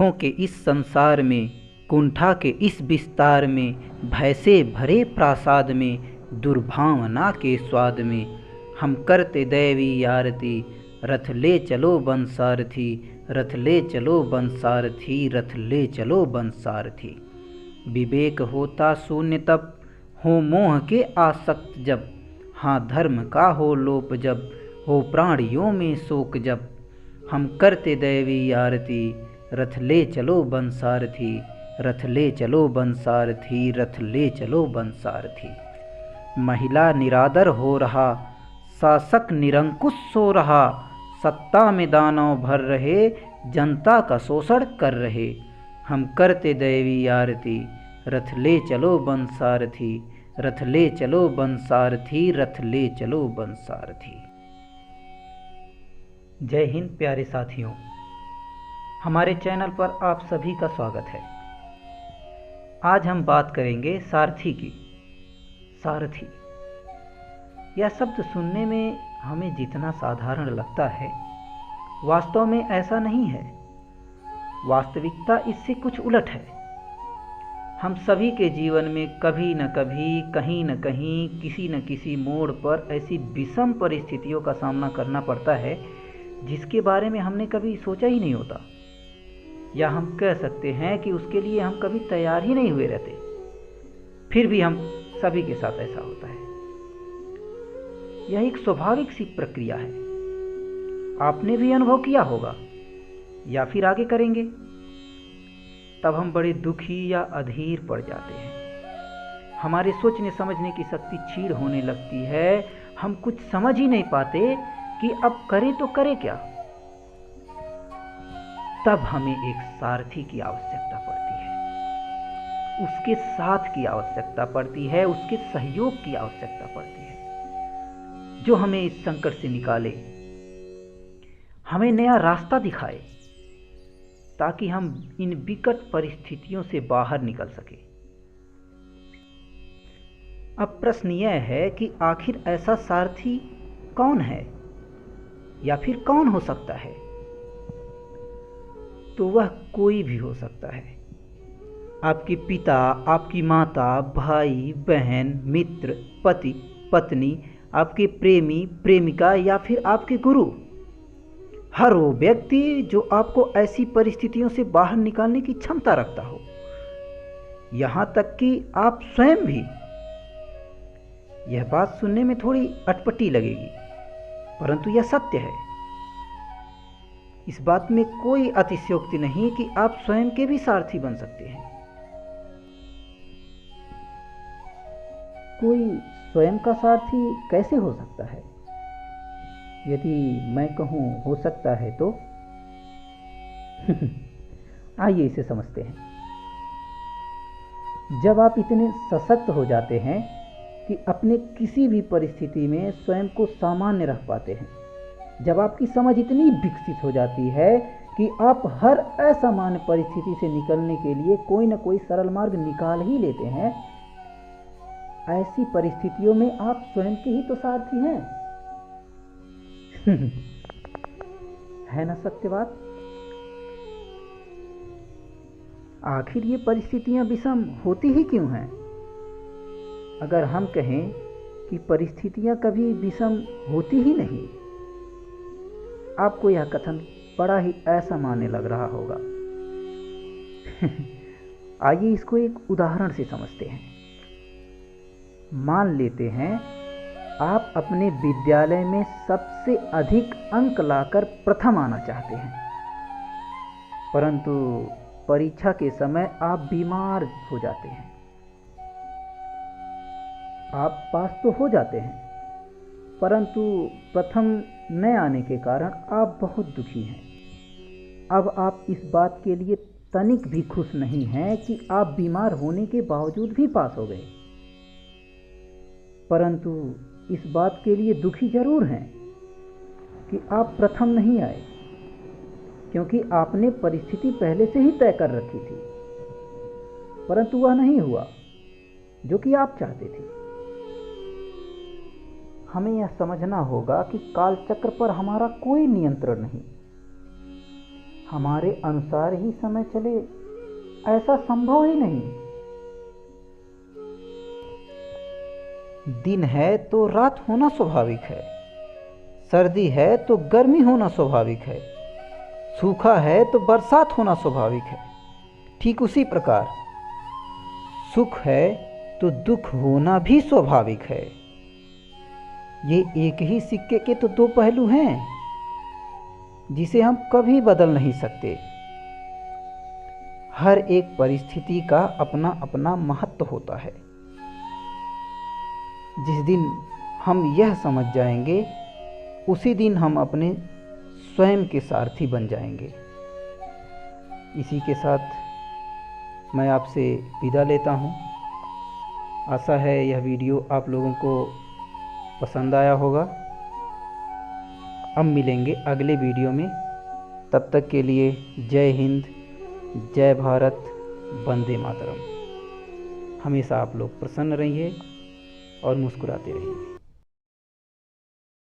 दुखों के इस संसार में, कुंठा के इस विस्तार में, भय से भरे प्रासाद में, दुर्भावना के स्वाद में, हम करते दैवी आरती। रथ ले चलो बंसारथी, रथ ले चलो बंसारथी, रथ ले चलो बंसारथी। विवेक होता शून्य तब, हो मोह के आसक्त जब, हाँ धर्म का हो लोप जब, हो प्राणियों में शोक जब, हम करते दैवी आरती। रथ ले चलो बंसारथी, रथ ले चलो बंसारथी, रथ ले चलो बंसारथी। महिला निरादर हो रहा, शासक निरंकुश सो रहा, सत्ता में दानव भर रहे, जनता का शोषण कर रहे, हम करते दैवी आरती। रथ ले चलो बंसारथी, रथ ले चलो बंसारथी, रथ ले चलो बंसारथी। जय हिंद प्यारे साथियों, हमारे चैनल पर आप सभी का स्वागत है। आज हम बात करेंगे सारथी की। सारथी यह शब्द सुनने में हमें जितना साधारण लगता है, वास्तव में ऐसा नहीं है। वास्तविकता इससे कुछ उलट है। हम सभी के जीवन में कभी न कभी, कहीं न कहीं, किसी न किसी मोड़ पर ऐसी विषम परिस्थितियों का सामना करना पड़ता है जिसके बारे में हमने कभी सोचा ही नहीं होता, या हम कह सकते हैं कि उसके लिए हम कभी तैयार ही नहीं हुए रहते। फिर भी हम सभी के साथ ऐसा होता है। यह एक स्वाभाविक सी प्रक्रिया है। आपने भी अनुभव किया होगा या फिर आगे करेंगे। तब हम बड़े दुखी या अधीर पड़ जाते हैं। हमारे सोचने समझने की शक्ति क्षीण होने लगती है। हम कुछ समझ ही नहीं पाते कि अब करें तो करें क्या। तब हमें एक सारथी की आवश्यकता पड़ती है, उसके साथ की आवश्यकता पड़ती है, उसके सहयोग की आवश्यकता पड़ती है, जो हमें इस संकट से निकाले, हमें नया रास्ता दिखाए, ताकि हम इन विकट परिस्थितियों से बाहर निकल सके। अब प्रश्न यह है कि आखिर ऐसा सारथी कौन है, या फिर कौन हो सकता है? तो वह कोई भी हो सकता है। आपके पिता, आपकी माता, भाई बहन, मित्र, पति पत्नी, आपके प्रेमी प्रेमिका, या फिर आपके गुरु। हर वो व्यक्ति जो आपको ऐसी परिस्थितियों से बाहर निकालने की क्षमता रखता हो, यहां तक कि आप स्वयं भी। यह बात सुनने में थोड़ी अटपटी लगेगी, परंतु यह सत्य है। इस बात में कोई अतिशयोक्ति नहीं कि आप स्वयं के भी सारथी बन सकते हैं। कोई स्वयं का सारथी कैसे हो सकता है? यदि मैं कहूं हो सकता है तो आइए इसे समझते हैं। जब आप इतने सशक्त हो जाते हैं कि अपने किसी भी परिस्थिति में स्वयं को सामान्य रख पाते हैं, जब आपकी समझ इतनी विकसित हो जाती है कि आप हर असामान्य परिस्थिति से निकलने के लिए कोई न कोई सरल मार्ग निकाल ही लेते हैं, ऐसी परिस्थितियों में आप स्वयं के ही तो सारथी हैं। है ना सत्य बात? आखिर ये परिस्थितियां विषम होती ही क्यों हैं? अगर हम कहें कि परिस्थितियां कभी विषम होती ही नहीं, आपको यह कथन बड़ा ही असामान्य लग रहा होगा। आइए इसको एक उदाहरण से समझते हैं। मान लेते हैं आप अपने विद्यालय में सबसे अधिक अंक लाकर प्रथम आना चाहते हैं, परंतु परीक्षा के समय आप बीमार हो जाते हैं। आप पास तो हो जाते हैं, परंतु प्रथम न आने के कारण आप बहुत दुखी हैं। अब आप इस बात के लिए तनिक भी खुश नहीं हैं कि आप बीमार होने के बावजूद भी पास हो गए, परंतु इस बात के लिए दुखी जरूर हैं कि आप प्रथम नहीं आए, क्योंकि आपने परिस्थिति पहले से ही तय कर रखी थी, परंतु वह नहीं हुआ जो कि आप चाहते थे। हमें यह समझना होगा कि कालचक्र पर हमारा कोई नियंत्रण नहीं। हमारे अनुसार ही समय चले, ऐसा संभव ही नहीं। दिन है तो रात होना स्वाभाविक है, सर्दी है तो गर्मी होना स्वाभाविक है, सूखा है तो बरसात होना स्वाभाविक है। ठीक उसी प्रकार सुख है तो दुख होना भी स्वाभाविक है। ये एक ही सिक्के के तो दो पहलू हैं, जिसे हम कभी बदल नहीं सकते। हर एक परिस्थिति का अपना अपना महत्व होता है। जिस दिन हम यह समझ जाएंगे, उसी दिन हम अपने स्वयं के सारथी बन जाएंगे। इसी के साथ मैं आपसे विदा लेता हूँ। आशा है यह वीडियो आप लोगों को पसंद आया होगा। अब मिलेंगे अगले वीडियो में। तब तक के लिए जय हिंद, जय भारत, वंदे मातरम। हमेशा आप लोग प्रसन्न रहिए और मुस्कुराते रहिए।